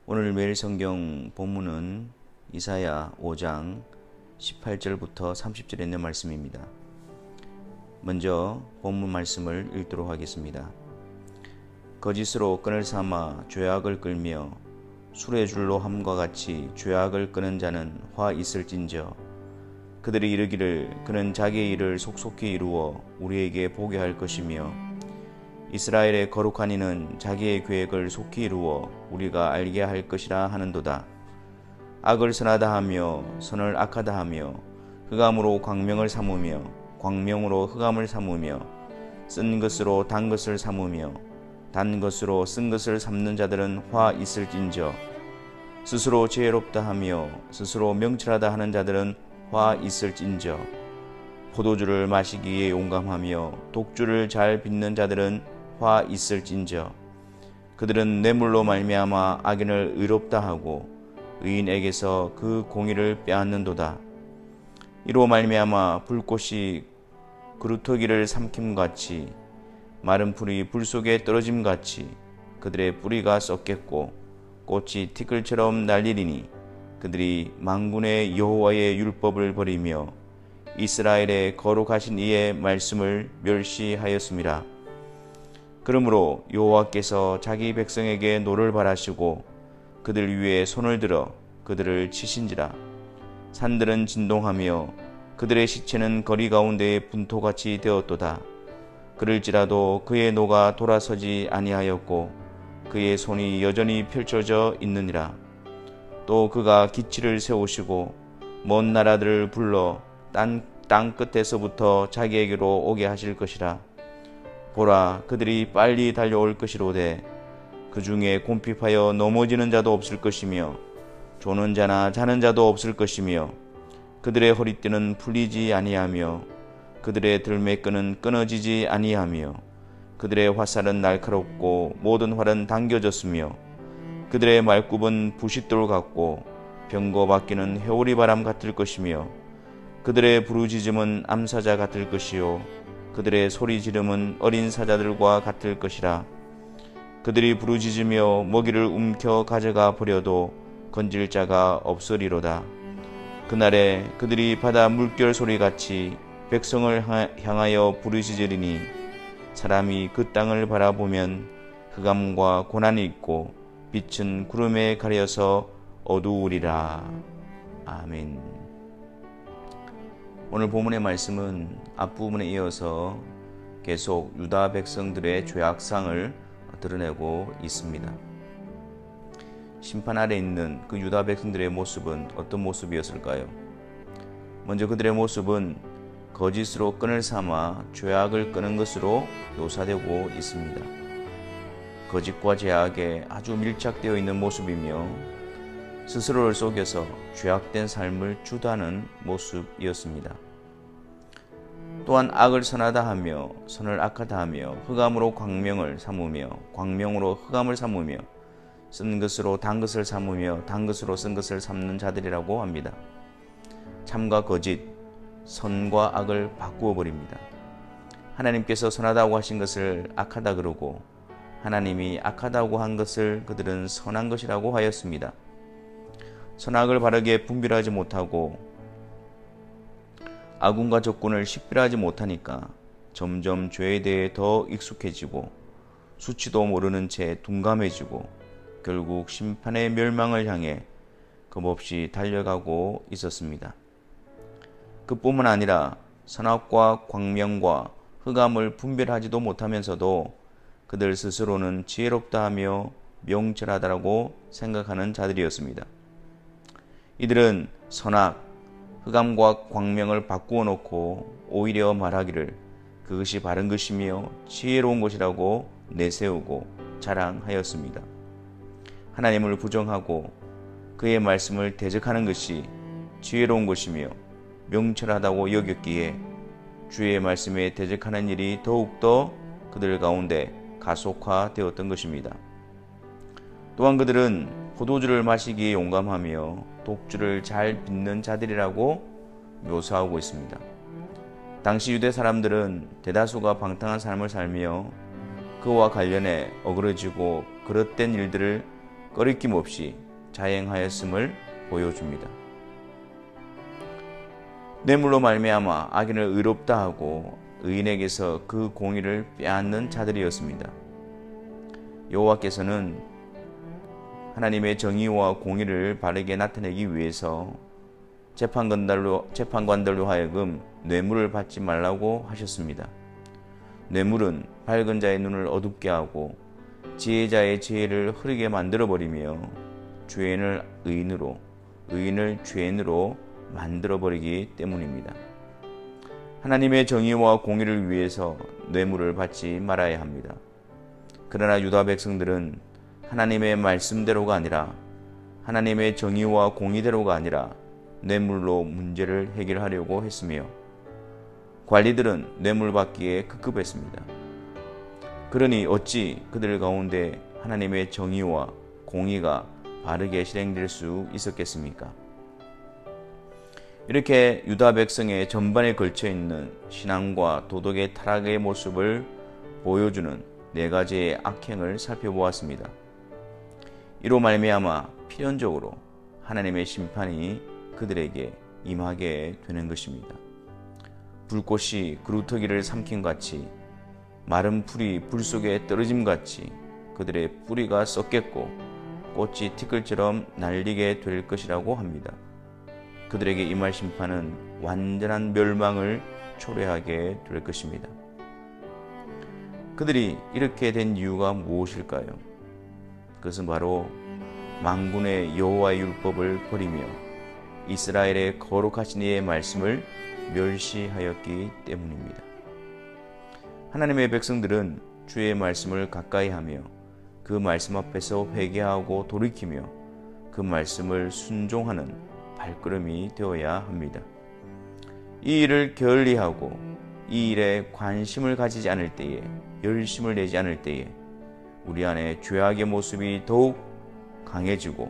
오늘 매일 성경 본문은 이사야 5장 18절부터 30절에 있는 말씀입니다. 먼저 본문 말씀을 읽도록 하겠습니다. 거짓으로 끈을 삼아 죄악을 끌며 술의 줄로 함과 같이 죄악을 끄는 자는 화 있을진저. 그들이 이르기를 그는 자기의 일을 속속히 이루어 우리에게 보게 할 것이며 이스라엘의 거룩한 이는 자기의 계획을 속히 이루어 우리가 알게 할 것이라 하는도다. 악을 선하다 하며 선을 악하다 하며 흑암으로 광명을 삼으며 광명으로 흑암을 삼으며 쓴 것으로 단 것을 삼으며 단 것으로 쓴 것을 삼는 자들은 화 있을진저. 스스로 지혜롭다 하며 스스로 명철하다 하는 자들은 화 있을진저. 포도주를 마시기에 용감하며 독주를 잘 빚는 자들은 화 있을진저. 그들은 뇌물로 말미암아 악인을 의롭다 하고 의인에게서 그 공의를 빼앗는도다. 이로 말미암아 불꽃이 그루터기를 삼킴같이 마른 풀이 불 속에 떨어짐같이 그들의 뿌리가 썩겠고 꽃이 티끌처럼 날리리니 그들이 만군의 여호와의 율법을 버리며 이스라엘의 거룩하신 이의 말씀을 멸시하였음이라. 그러므로 여호와께서 자기 백성에게 노를 바라시고 그들 위에 손을 들어 그들을 치신지라. 산들은 진동하며 그들의 시체는 거리 가운데에 분토같이 되었도다. 그럴지라도 그의 노가 돌아서지 아니하였고 그의 손이 여전히 펼쳐져 있느니라. 또 그가 기치를 세우시고 먼 나라들을 불러 땅 끝에서부터 자기에게로 오게 하실 것이라. 보라, 그들이 빨리 달려올 것이로되 그 중에 곰핍하여 넘어지는 자도 없을 것이며 조는 자나 자는 자도 없을 것이며 그들의 허리띠는 풀리지 아니하며 그들의 들매끈은 끊어지지 아니하며 그들의 화살은 날카롭고 모든 활은 당겨졌으며 그들의 말굽은 부싯돌 같고 병거 바퀴는 회오리 바람 같을 것이며 그들의 부르짖음은 암사자 같을 것이요 그들의 소리 지름은 어린 사자들과 같을 것이라. 그들이 부르짖으며 먹이를 움켜 가져가 버려도 건질 자가 없으리로다. 그날에 그들이 바다 물결 소리같이 백성을 향하여 부르짖으리니 사람이 그 땅을 바라보면 흑암과 고난이 있고 빛은 구름에 가려서 어두우리라. 아멘. 오늘 본문의 말씀은 앞부분에 이어서 계속 유다 백성들의 죄악상을 드러내고 있습니다. 심판 아래 있는 그 유다 백성들의 모습은 어떤 모습이었을까요? 먼저 그들의 모습은 거짓으로 끈을 삼아 죄악을 끄는 것으로 묘사되고 있습니다. 거짓과 죄악에 아주 밀착되어 있는 모습이며 스스로를 속여서 죄악된 삶을 주도하는 모습이었습니다. 또한 악을 선하다 하며 선을 악하다 하며 흑암으로 광명을 삼으며 광명으로 흑암을 삼으며 쓴 것으로 단 것을 삼으며 단 것으로 쓴 것을 삼는 자들이라고 합니다. 참과 거짓, 선과 악을 바꾸어 버립니다. 하나님께서 선하다고 하신 것을 악하다 그러고 하나님이 악하다고 한 것을 그들은 선한 것이라고 하였습니다. 선악을 바르게 분별하지 못하고 아군과 적군을 식별하지 못하니까 점점 죄에 대해 더 익숙해지고 수치도 모르는 채 둔감해지고 결국 심판의 멸망을 향해 겁없이 달려가고 있었습니다. 그뿐만 아니라 선악과 광명과 흑암을 분별하지도 못하면서도 그들 스스로는 지혜롭다 하며 명철하다라고 생각하는 자들이었습니다. 이들은 선악, 흑암과 광명을 바꾸어 놓고 오히려 말하기를 그것이 바른 것이며 지혜로운 것이라고 내세우고 자랑하였습니다. 하나님을 부정하고 그의 말씀을 대적하는 것이 지혜로운 것이며 명철하다고 여겼기에 주의 말씀에 대적하는 일이 더욱더 그들 가운데 가속화되었던 것입니다. 또한 그들은 포도주를 마시기에 용감하며 독주를 잘 빚는 자들이라고 묘사하고 있습니다. 당시 유대 사람들은 대다수가 방탕한 삶을 살며 그와 관련해 어그러지고 그릇된 일들을 꺼리낌 없이 자행하였음을 보여줍니다. 뇌물로 말미암아 악인을 의롭다 하고 의인에게서 그 공의를 빼앗는 자들이었습니다. 여호와께서는 하나님의 정의와 공의를 바르게 나타내기 위해서 재판관들로 하여금 뇌물을 받지 말라고 하셨습니다. 뇌물은 밝은 자의 눈을 어둡게 하고 지혜자의 지혜를 흐리게 만들어버리며 죄인을 의인으로, 의인을 죄인으로 만들어버리기 때문입니다. 하나님의 정의와 공의를 위해서 뇌물을 받지 말아야 합니다. 그러나 유다 백성들은 하나님의 말씀대로가 아니라 하나님의 정의와 공의대로가 아니라 뇌물로 문제를 해결하려고 했으며 관리들은 뇌물 받기에 급급했습니다. 그러니 어찌 그들 가운데 하나님의 정의와 공의가 바르게 실행될 수 있었겠습니까? 이렇게 유다 백성의 전반에 걸쳐 있는 신앙과 도덕의 타락의 모습을 보여주는 네 가지의 악행을 살펴보았습니다. 이로 말미암아 필연적으로 하나님의 심판이 그들에게 임하게 되는 것입니다. 불꽃이 그루터기를 삼킨 같이 마른 풀이 불 속에 떨어짐 같이 그들의 뿌리가 썩겠고 꽃이 티끌처럼 날리게 될 것이라고 합니다. 그들에게 임할 심판은 완전한 멸망을 초래하게 될 것입니다. 그들이 이렇게 된 이유가 무엇일까요? 그것은 바로 만군의 여호와의 율법을 버리며 이스라엘의 거룩하신 이의 말씀을 멸시하였기 때문입니다. 하나님의 백성들은 주의 말씀을 가까이 하며 그 말씀 앞에서 회개하고 돌이키며 그 말씀을 순종하는 발걸음이 되어야 합니다. 이 일을 게을리하고 이 일에 관심을 가지지 않을 때에, 열심을 내지 않을 때에 우리 안에 죄악의 모습이 더욱 강해지고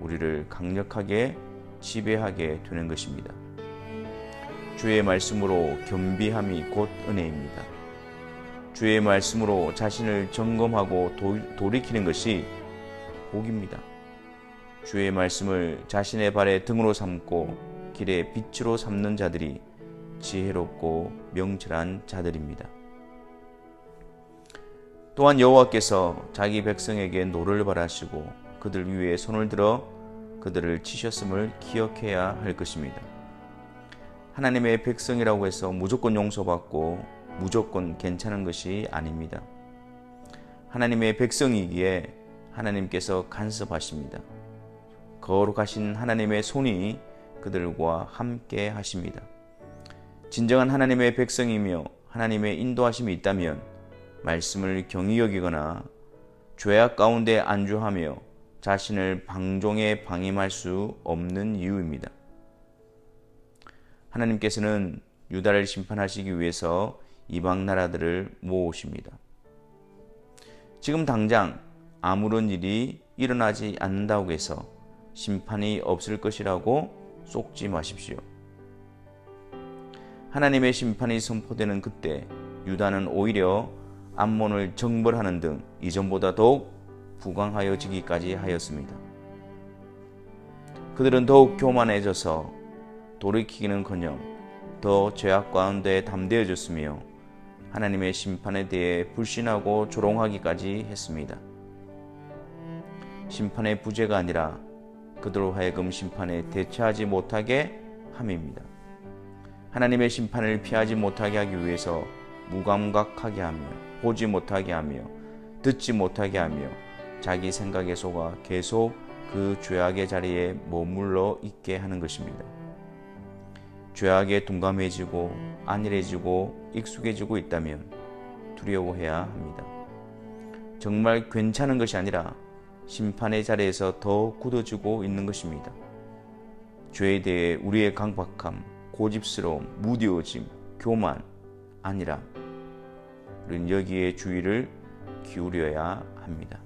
우리를 강력하게 지배하게 되는 것입니다. 주의 말씀으로 겸비함이 곧 은혜입니다. 주의 말씀으로 자신을 점검하고 돌이키는 것이 복입니다. 주의 말씀을 자신의 발의 등으로 삼고 길의 빛으로 삼는 자들이 지혜롭고 명철한 자들입니다. 또한 여호와께서 자기 백성에게 노를 바라시고 그들 위에 손을 들어 그들을 치셨음을 기억해야 할 것입니다. 하나님의 백성이라고 해서 무조건 용서받고 무조건 괜찮은 것이 아닙니다. 하나님의 백성이기에 하나님께서 간섭하십니다. 거룩하신 하나님의 손이 그들과 함께 하십니다. 진정한 하나님의 백성이며 하나님의 인도하심이 있다면 말씀을 경히 여기거나 죄악 가운데 안주하며 자신을 방종에 방임할 수 없는 이유입니다. 하나님께서는 유다를 심판하시기 위해서 이방 나라들을 모으십니다. 지금 당장 아무런 일이 일어나지 않는다고 해서 심판이 없을 것이라고 속지 마십시오. 하나님의 심판이 선포되는 그때 유다는 오히려 암몬을 정벌하는 등 이전보다 더욱 부강하여지기까지 하였습니다. 그들은 더욱 교만해져서 돌이키기는커녕 더 죄악 가운데 담대해졌으며 하나님의 심판에 대해 불신하고 조롱하기까지 했습니다. 심판의 부재가 아니라 그들로 하여금 심판에 대처하지 못하게 함입니다. 하나님의 심판을 피하지 못하게 하기 위해서 무감각하게 하며 보지 못하게 하며 듣지 못하게 하며 자기 생각에 속아 계속 그 죄악의 자리에 머물러 있게 하는 것입니다. 죄악에 둔감해지고 안일해지고 익숙해지고 있다면 두려워해야 합니다. 정말 괜찮은 것이 아니라 심판의 자리에서 더 굳어지고 있는 것입니다. 죄에 대해 우리의 강박함, 고집스러움, 무뎌짐, 교만, 아니라 우리는 여기에 주의를 기울여야 합니다.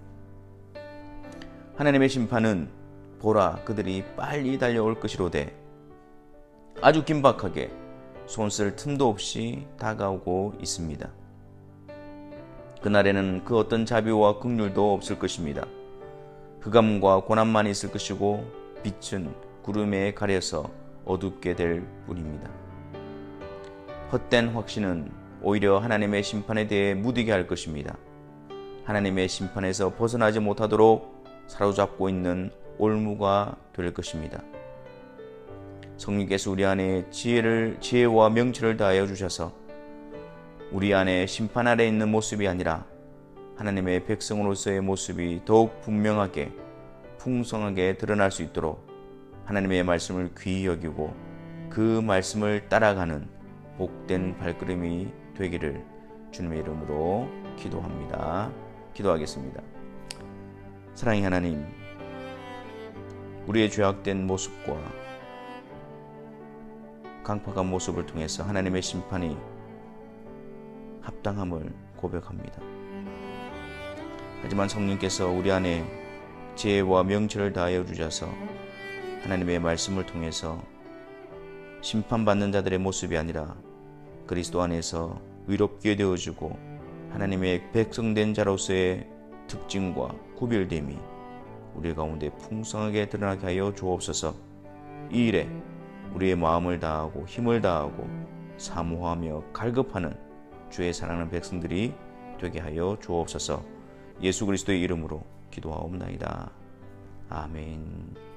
하나님의 심판은 보라 그들이 빨리 달려올 것이로되 아주 긴박하게 손쓸 틈도 없이 다가오고 있습니다. 그날에는 그 어떤 자비와 긍휼도 없을 것입니다. 흑암과 고난만 있을 것이고 빛은 구름에 가려서 어둡게 될 뿐입니다. 헛된 확신은 오히려 하나님의 심판에 대해 무디게 할 것입니다. 하나님의 심판에서 벗어나지 못하도록 사로잡고 있는 올무가 될 것입니다. 성령께서 우리 안에 지혜와 명철을 다하여 주셔서 우리 안에 심판 아래 있는 모습이 아니라 하나님의 백성으로서의 모습이 더욱 분명하게 풍성하게 드러날 수 있도록 하나님의 말씀을 귀히 여기고 그 말씀을 따라가는 복된 발걸음이 되기를 주님의 이름으로 기도합니다. 기도하겠습니다. 사랑의 하나님, 우리의 죄악된 모습과 강팍한 모습을 통해서 하나님의 심판이 합당함을 고백합니다. 하지만 성령께서 우리 안에 지혜와 명철을 다하여 주셔서 하나님의 말씀을 통해서 심판받는 자들의 모습이 아니라 그리스도 안에서 의롭게 되어주고 하나님의 백성된 자로서의 특징과 구별됨이 우리 가운데 풍성하게 드러나게 하여 주옵소서. 이 일에 우리의 마음을 다하고 힘을 다하고 사모하며 갈급하는 주의 사랑하는 백성들이 되게 하여 주옵소서. 예수 그리스도의 이름으로 기도하옵나이다. 아멘.